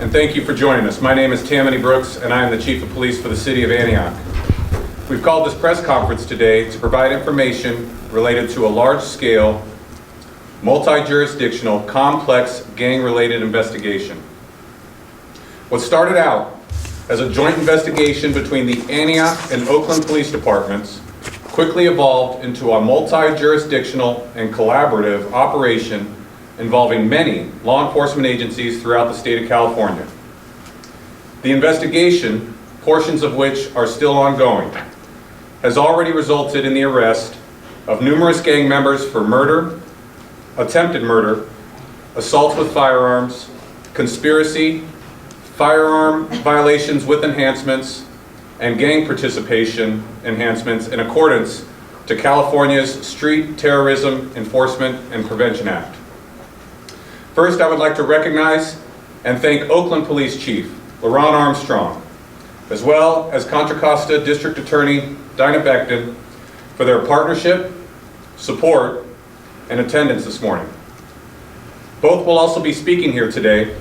and thank you for joining us. My name is Tammany Brooks, and I am the Chief of Police for the City of Antioch. We've called this press conference today to provide information related to a large-scale, multi-jurisdictional, complex, gang-related investigation. What started out as a joint investigation between the Antioch and Oakland Police Departments quickly evolved into a multi-jurisdictional and collaborative operation involving many law enforcement agencies throughout the state of California. The investigation, portions of which are still ongoing, has already resulted in the arrest of numerous gang members for murder, attempted murder, assault with firearms, conspiracy, firearm violations with enhancements, and gang participation enhancements in accordance to California's Street Terrorism Enforcement and Prevention Act. First, I would like to recognize and thank Oakland Police Chief LaRonne Armstrong, as well as Contra Costa District Attorney Dinah Becton, for their partnership, support, and attendance this morning. Both will also be speaking here today,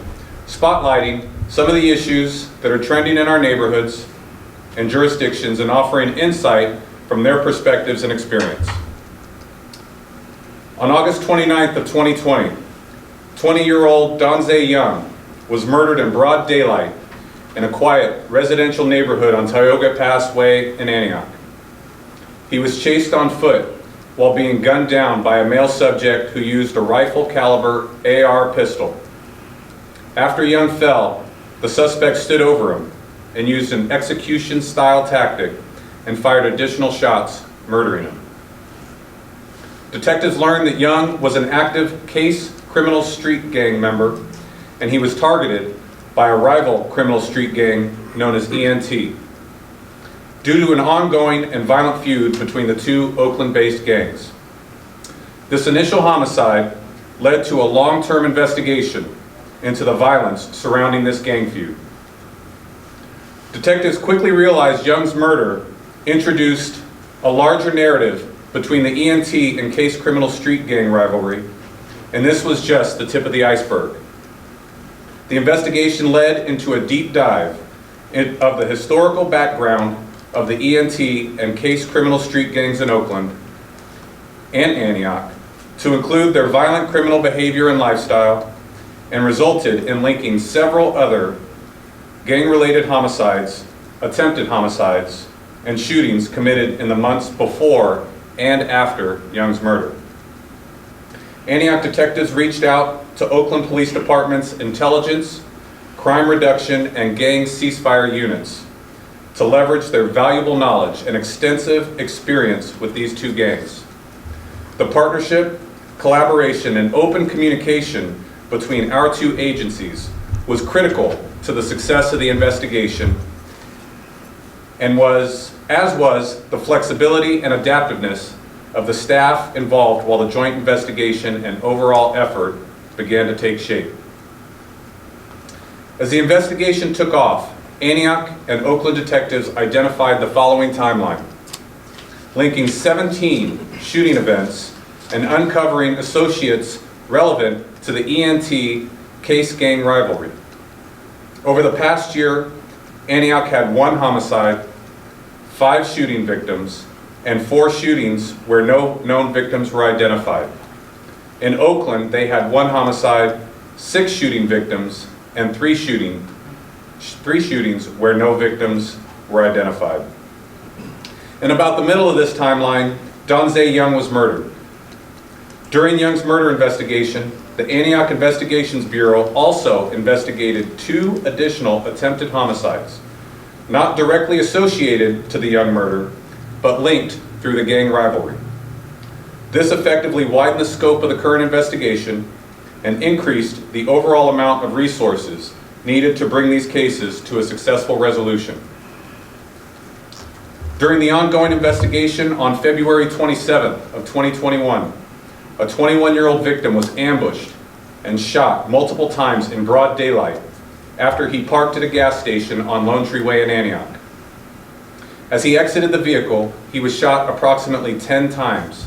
spotlighting some of the issues that are trending in our neighborhoods and jurisdictions and offering insight from their perspectives and experience. On August 29th of 2020, 20-year-old Donze Young was murdered in broad daylight in a quiet residential neighborhood on Tioga Pass Way in Antioch. He was chased on foot while being gunned down by a male subject who used a rifle caliber AR pistol. After Young fell, the suspect stood over him and used an execution-style tactic and fired additional shots, murdering him. Detectives learned that Young was an active case criminal street gang member, and he was targeted by a rival criminal street gang known as ENT, due to an ongoing and violent feud between the two Oakland-based gangs. This initial homicide led to a long-term investigation into the violence surrounding this gang feud. Detectives quickly realized Young's murder introduced a larger narrative between the ENT and case criminal street gang rivalry, and this was just the tip of the iceberg. The investigation led into a deep dive of the historical background of the ENT and case criminal street gangs in Oakland and Antioch, to include their violent criminal behavior and lifestyle, and resulted in linking several other gang-related homicides, attempted homicides, and shootings committed in the months before and after Young's murder. Antioch detectives reached out to Oakland Police Department's intelligence, crime reduction, and gang ceasefire units to leverage their valuable knowledge and extensive experience with these two gangs. The partnership, collaboration, and open communication between our two agencies was critical to the success of the investigation, and was the flexibility and adaptiveness of the staff involved while the joint investigation and overall effort began to take shape. As the investigation took off, Antioch and Oakland detectives identified the following timeline, linking 17 shooting events and uncovering associates relevant to the ENT case gang rivalry. Over the past year, Antioch had 1 homicide, 5 shooting victims, and 4 shootings where no known victims were identified. In Oakland, they had 1 homicide, 6 shooting victims, and 3 shootings where no victims were identified. In about the middle of this timeline, Donze Young was murdered. During Young's murder investigation, the Antioch Investigations Bureau also investigated 2 additional attempted homicides, not directly associated to the Young murder, but linked through the gang rivalry. This effectively widened the scope of the current investigation and increased the overall amount of resources needed to bring these cases to a successful resolution. During the ongoing investigation on February 27th of 2021, a 21-year-old victim was ambushed and shot multiple times in broad daylight after he parked at a gas station on Lone Tree Way in Antioch. As he exited the vehicle, he was shot approximately 10 times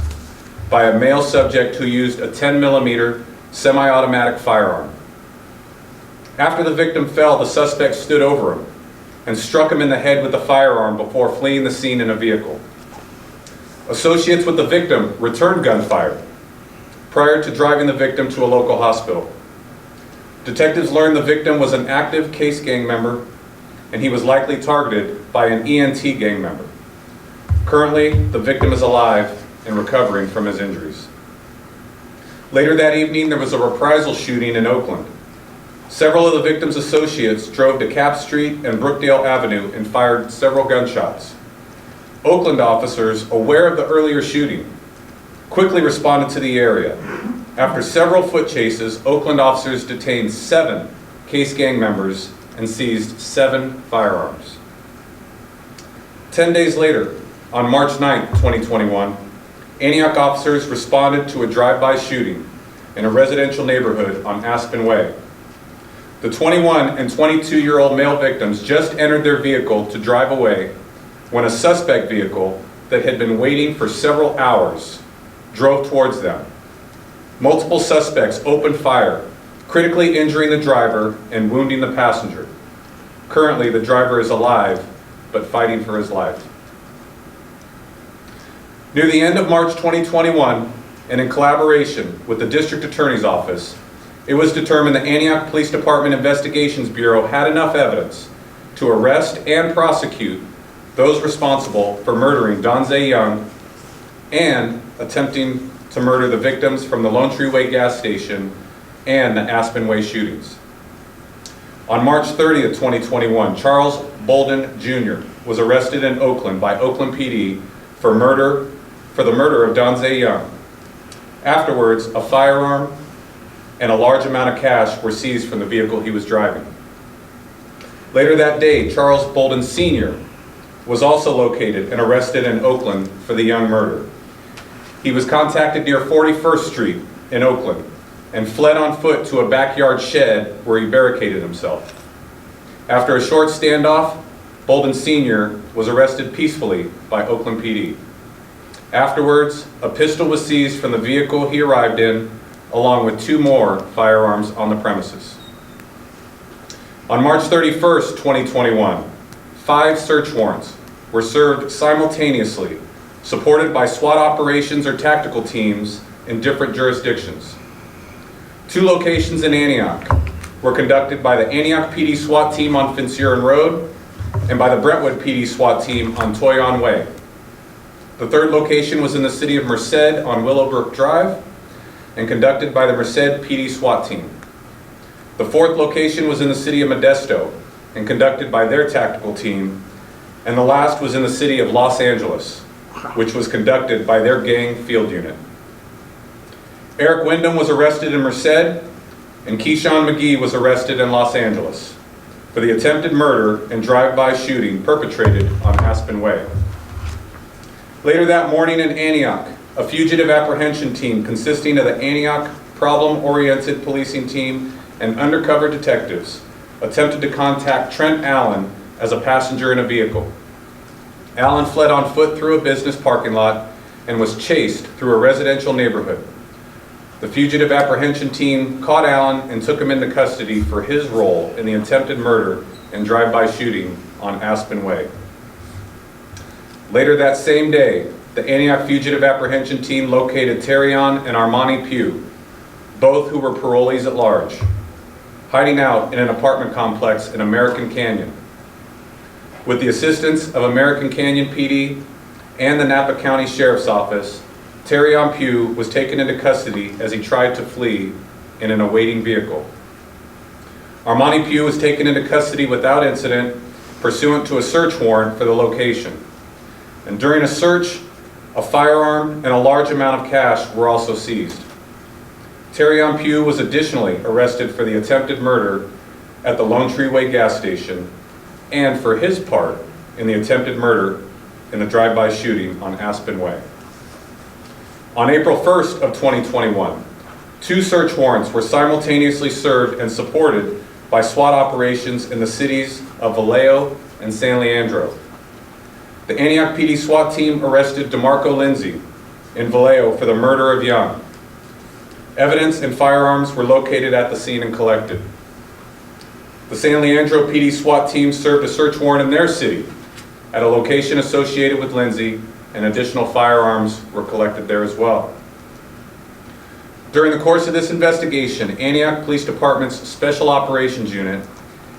by a male subject who used a 10mm semi-automatic firearm. After the victim fell, the suspect stood over him and struck him in the head with a firearm before fleeing the scene in a vehicle. Associates with the victim returned gunfire prior to driving the victim to a local hospital. Detectives learned the victim was an active case gang member and he was likely targeted by an ENT gang member. Currently, the victim is alive and recovering from his injuries. Later that evening, there was a reprisal shooting in Oakland. Several of the victim's associates drove to Cap Street and Brookdale Avenue and fired several gunshots. Oakland officers, aware of the earlier shooting, quickly responded to the area. After several foot chases, Oakland officers detained 7 case gang members and seized 7 firearms. 10 days later, on March 9, 2021, Antioch officers responded to a drive-by shooting in a residential neighborhood on Aspen Way. The 21 and 22-year-old male victims just entered their vehicle to drive away when a suspect vehicle that had been waiting for several hours drove towards them. Multiple suspects opened fire, critically injuring the driver and wounding the passenger. Currently, the driver is alive, but fighting for his life. Near the end of March 2021, and in collaboration with the District Attorney's Office, it was determined the Antioch Police Department Investigations Bureau had enough evidence to arrest and prosecute those responsible for murdering Donze Young and attempting to murder the victims from the Lone Tree Way gas station and the Aspen Way shootings. On March 30th, 2021, Charles Bolden Jr. was arrested in Oakland by Oakland PD for the murder of Donze Young. Afterwards, a firearm and a large amount of cash were seized from the vehicle he was driving. Later that day, Charles Bolden Sr. was also located and arrested in Oakland for the Young murder. He was contacted near 41st Street in Oakland and fled on foot to a backyard shed where he barricaded himself. After a short standoff, Bolden Sr. was arrested peacefully by Oakland PD. Afterwards, a pistol was seized from the vehicle he arrived in, along with 2 more firearms on the premises. On March 31st, 2021, 5 search warrants were served simultaneously, supported by SWAT operations or tactical teams in different jurisdictions. 2 locations in Antioch were conducted by the Antioch PD SWAT team on Finsuren Road and by the Brentwood PD SWAT team on Toyon Way. The 3rd location was in the city of Merced on Willowbrook Drive and conducted by the Merced PD SWAT team. The 4th location was in the city of Modesto and conducted by their tactical team, and the last was in the city of Los Angeles, which was conducted by their gang field unit. Eric Wyndham was arrested in Merced, and Keyshawn McGee was arrested in Los Angeles for the attempted murder and drive-by shooting perpetrated on Aspen Way. Later that morning in Antioch, a fugitive apprehension team consisting of the Antioch Problem-Oriented Policing Team and undercover detectives attempted to contact Trent Allen as a passenger in a vehicle. Allen fled on foot through a business parking lot and was chased through a residential neighborhood. The fugitive apprehension team caught Allen and took him into custody for his role in the attempted murder and drive-by shooting on Aspen Way. Later that same day, the Antioch fugitive apprehension team located Terryonn and Armani Pugh, both who were parolees at large, hiding out in an apartment complex in American Canyon. With the assistance of American Canyon PD and the Napa County Sheriff's Office, Terryonn Pugh was taken into custody as he tried to flee in an awaiting vehicle. Armani Pugh was taken into custody without incident pursuant to a search warrant for the location. And during a search, a firearm and a large amount of cash were also seized. Terryonn Pugh was additionally arrested for the attempted murder at the Lone Tree Way gas station and for his part in the attempted murder in the drive-by shooting on Aspen Way. On April 1st of 2021, 2 search warrants were simultaneously served and supported by SWAT operations in the cities of Vallejo and San Leandro. The Antioch PD SWAT team arrested DeMarco Lindsay in Vallejo for the murder of Young. Evidence and firearms were located at the scene and collected. The San Leandro PD SWAT team served a search warrant in their city at a location associated with Lindsay, and additional firearms were collected there as well. During the course of this investigation, Antioch Police Department's Special Operations Unit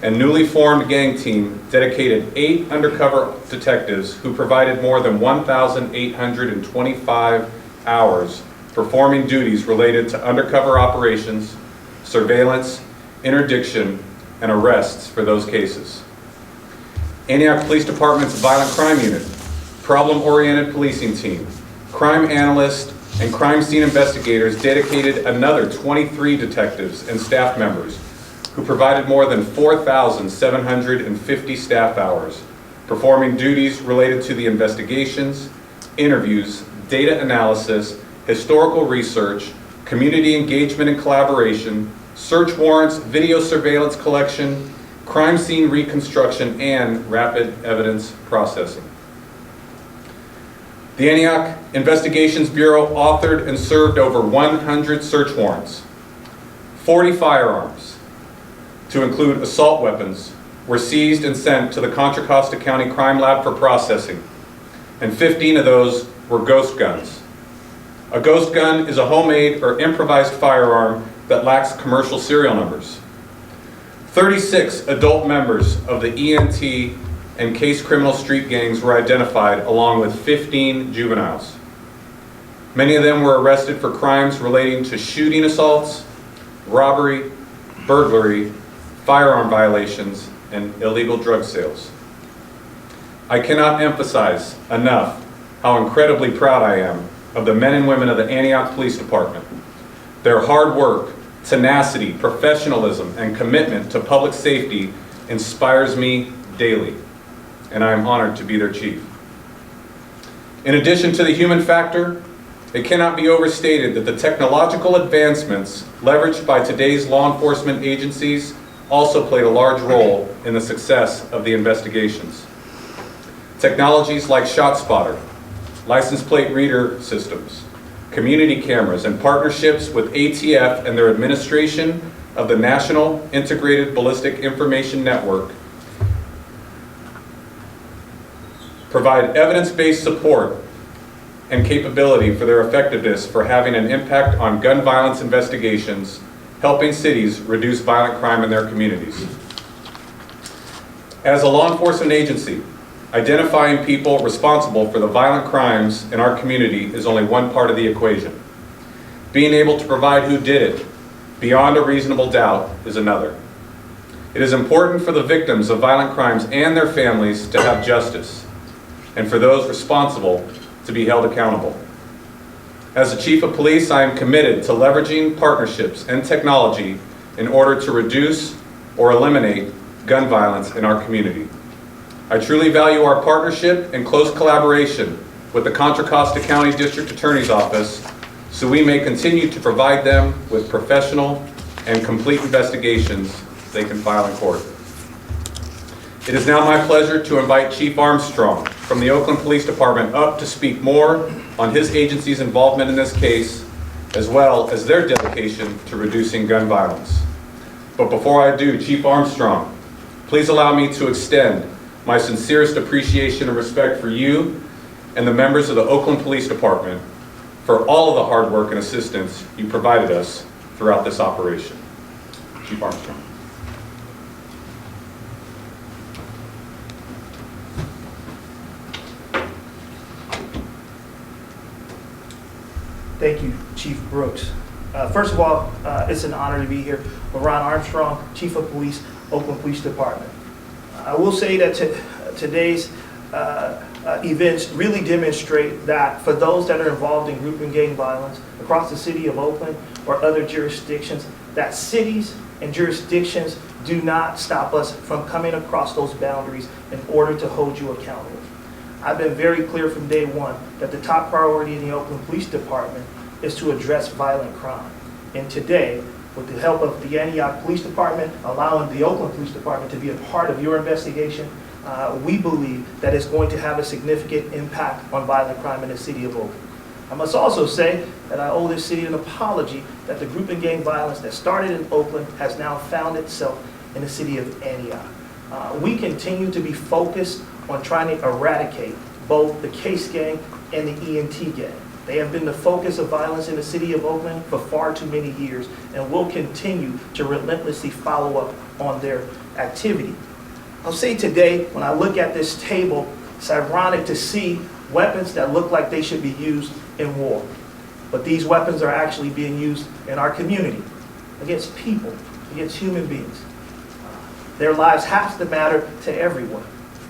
and newly formed gang team dedicated 8 undercover detectives who provided more than 1,825 hours performing duties related to undercover operations, surveillance, interdiction, and arrests for those cases. Antioch Police Department's Violent Crime Unit, Problem-Oriented Policing Team, Crime Analyst, and Crime Scene Investigators dedicated another 23 detectives and staff members who provided more than 4,750 staff hours, performing duties related to the investigations, interviews, data analysis, historical research, community engagement and collaboration, search warrants, video surveillance collection, crime scene reconstruction, and rapid evidence processing. The Antioch Investigations Bureau authored and served over 100 search warrants. 40 firearms, to include assault weapons, were seized and sent to the Contra Costa County Crime Lab for processing, and 15 of those were ghost guns. A ghost gun is a homemade or improvised firearm that lacks commercial serial numbers. 36 adult members of the ENT and case criminal street gangs were identified, along with 15 juveniles. Many of them were arrested for crimes relating to shooting assaults, robbery, burglary, firearm violations, and illegal drug sales. I cannot emphasize enough how incredibly proud I am of the men and women of the Antioch Police Department. Their hard work, tenacity, professionalism, and commitment to public safety inspires me daily, and I am honored to be their chief. In addition to the human factor, it cannot be overstated that the technological advancements leveraged by today's law enforcement agencies also played a large role in the success of the investigations. Technologies like ShotSpotter, license plate reader systems, community cameras, and partnerships with ATF and their administration of the National Integrated Ballistic Information Network provide evidence-based support and capability for their effectiveness for having an impact on gun violence investigations, helping cities reduce violent crime in their communities. As a law enforcement agency, identifying people responsible for the violent crimes in our community is only one part of the equation. Being able to provide who did it beyond a reasonable doubt is another. It is important for the victims of violent crimes and their families to have justice, and for those responsible to be held accountable. As the Chief of Police, I am committed to leveraging partnerships and technology in order to reduce or eliminate gun violence in our community. I truly value our partnership and close collaboration with the Contra Costa County District Attorney's Office so we may continue to provide them with professional and complete investigations they can file in court. It is now my pleasure to invite Chief Armstrong from the Oakland Police Department up to speak more on his agency's involvement in this case, as well as their dedication to reducing gun violence. But before I do, Chief Armstrong, please allow me to extend my sincerest appreciation and respect for you and the members of the Oakland Police Department for all of the hard work and assistance you provided us throughout this operation. Chief Armstrong. Thank you, Chief Brooks. First of all, it's an honor to be here. LaRonne Armstrong, Chief of Police, Oakland Police Department. I will say that today's events really demonstrate that for those that are involved in group and gang violence across the City of Oakland or other jurisdictions, that cities and jurisdictions do not stop us from coming across those boundaries in order to hold you accountable. I've been very clear from day one that the top priority in the Oakland Police Department is to address violent crime. And today, with the help of the Antioch Police Department, allowing the Oakland Police Department to be a part of your investigation, we believe that it's going to have a significant impact on violent crime in the City of Oakland. I must also say that I owe this city an apology that the group and gang violence that started in Oakland has now found itself in the city of Antioch. We continue to be focused on trying to eradicate both the Case Gang and the ENT Gang. They have been the focus of violence in the city of Oakland for far too many years, and will continue to relentlessly follow up on their activity. I'll say today, when I look at this table, it's ironic to see weapons that look like they should be used in war. But these weapons are actually being used in our community, against people, against human beings. Their lives have to matter to everyone.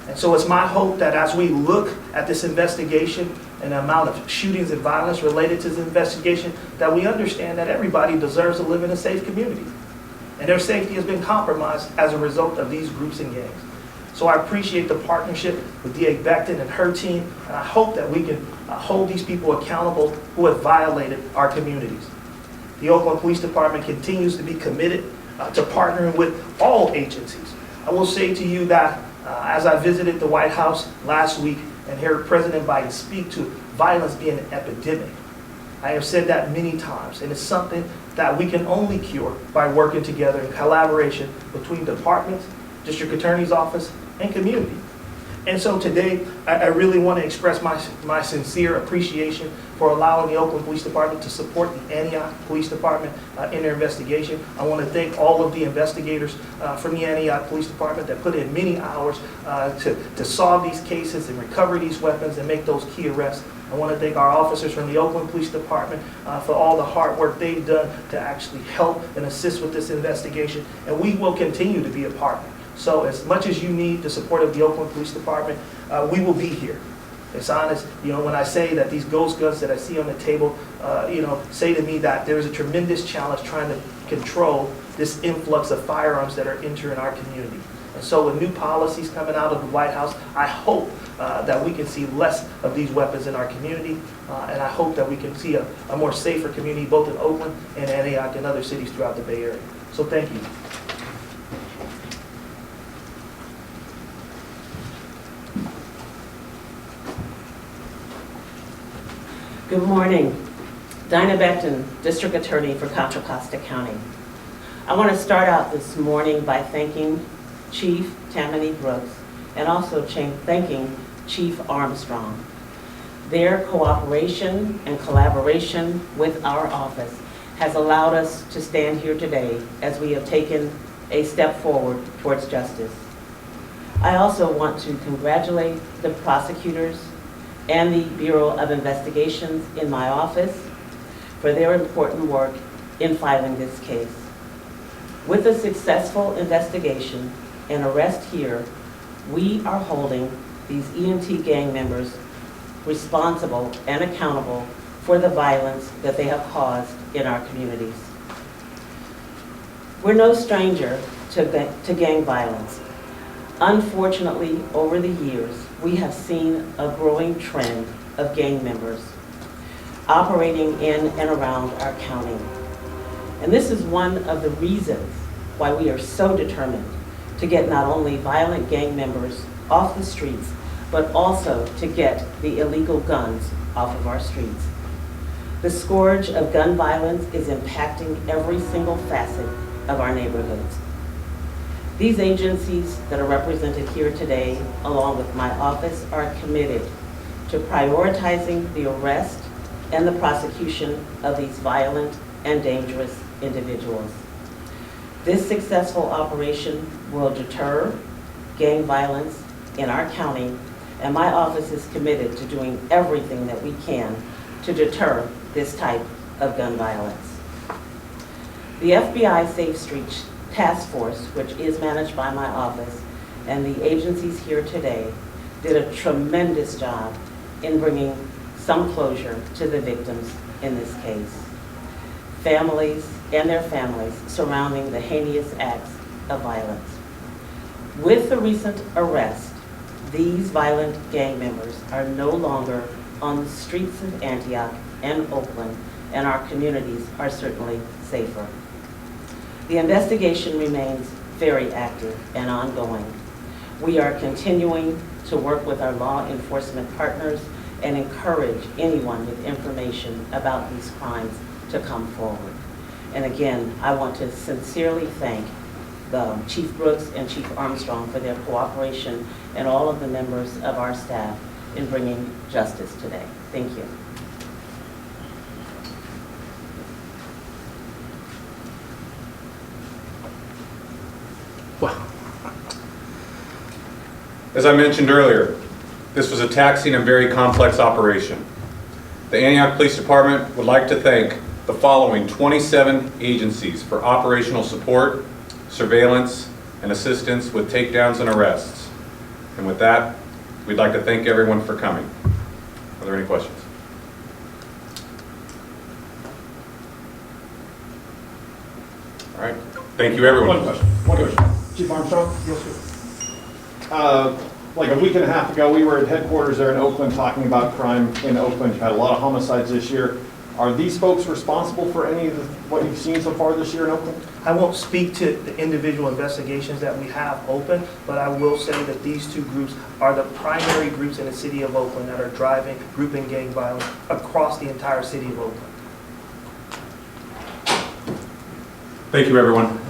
And so it's my hope that as we look at this investigation and the amount of shootings and violence related to this investigation, that we understand that everybody deserves to live in a safe community. And their safety has been compromised as a result of these groups and gangs. So I appreciate the partnership with D.A. Becton and her team, and I hope that we can hold these people accountable who have violated our communities. The Oakland Police Department continues to be committed to partnering with all agencies. I will say to you that as I visited the White House last week and heard President Biden speak to violence being an epidemic, I have said that many times, and it's something that we can only cure by working together in collaboration between departments, district attorney's office, and community. And so today, I really want to express my sincere appreciation for allowing the Oakland Police Department to support the Antioch Police Department in their investigation. I want to thank all of the investigators from the Antioch Police Department that put in many hours to solve these cases and recover these weapons and make those key arrests. I want to thank our officers from the Oakland Police Department for all the hard work they've done to actually help and assist with this investigation. And we will continue to be a partner. So as much as you need the support of the Oakland Police Department, we will be here. It's honest, when I say that these ghost guns that I see on the table, say to me that there is a tremendous challenge trying to control this influx of firearms that are entering our community. And so with new policies coming out of the White House, I hope that we can see less of these weapons in our community, and I hope that we can see a more safer community both in Oakland and Antioch and other cities throughout the Bay Area. So thank you. Good morning. Dinah Becton, District Attorney for Contra Costa County. I want to start out this morning by thanking Chief Tammany Brooks and also thanking Chief Armstrong. Their cooperation and collaboration with our office has allowed us to stand here today as we have taken a step forward towards justice. I also want to congratulate the prosecutors and the Bureau of Investigations in my office for their important work in filing this case. With a successful investigation and arrest here, we are holding these ENT gang members responsible and accountable for the violence that they have caused in our communities. We're no stranger to gang violence. Unfortunately, over the years, we have seen a growing trend of gang members operating in and around our county. And this is one of the reasons why we are so determined to get not only violent gang members off the streets, but also to get the illegal guns off of our streets. The scourge of gun violence is impacting every single facet of our neighborhoods. These agencies that are represented here today, along with my office, are committed to prioritizing the arrest and the prosecution of these violent and dangerous individuals. This successful operation will deter gang violence in our county, and my office is committed to doing everything that we can to deter this type of gun violence. The FBI Safe Streets Task Force, which is managed by my office, and the agencies here today did a tremendous job in bringing some closure to the victims in this case. Families and their families surrounding the heinous acts of violence. With the recent arrest, these violent gang members are no longer on the streets of Antioch and Oakland, and our communities are certainly safer. The investigation remains very active and ongoing. We are continuing to work with our law enforcement partners and encourage anyone with information about these crimes to come forward. And again, I want to sincerely thank Chief Brooks and Chief Armstrong for their cooperation and all of the members of our staff in bringing justice today. Thank you. As I mentioned earlier, this was a taxing and very complex operation. The Antioch Police Department would like to thank the following 27 agencies for operational support, surveillance, and assistance with takedowns and arrests. And with that, we'd like to thank everyone for coming. Are there any questions? All right. Thank you, everyone. One question. Chief Armstrong? Yes, sir. Like a week and a half ago, we were at headquarters there in Oakland talking about crime in Oakland. You've had a lot of homicides this year. Are these folks responsible for any of what you've seen so far this year in Oakland? I won't speak to the individual investigations that we have open, but I will say that these two groups are the primary groups in the city of Oakland that are driving group and gang violence across the entire city of Oakland. Thank you, everyone.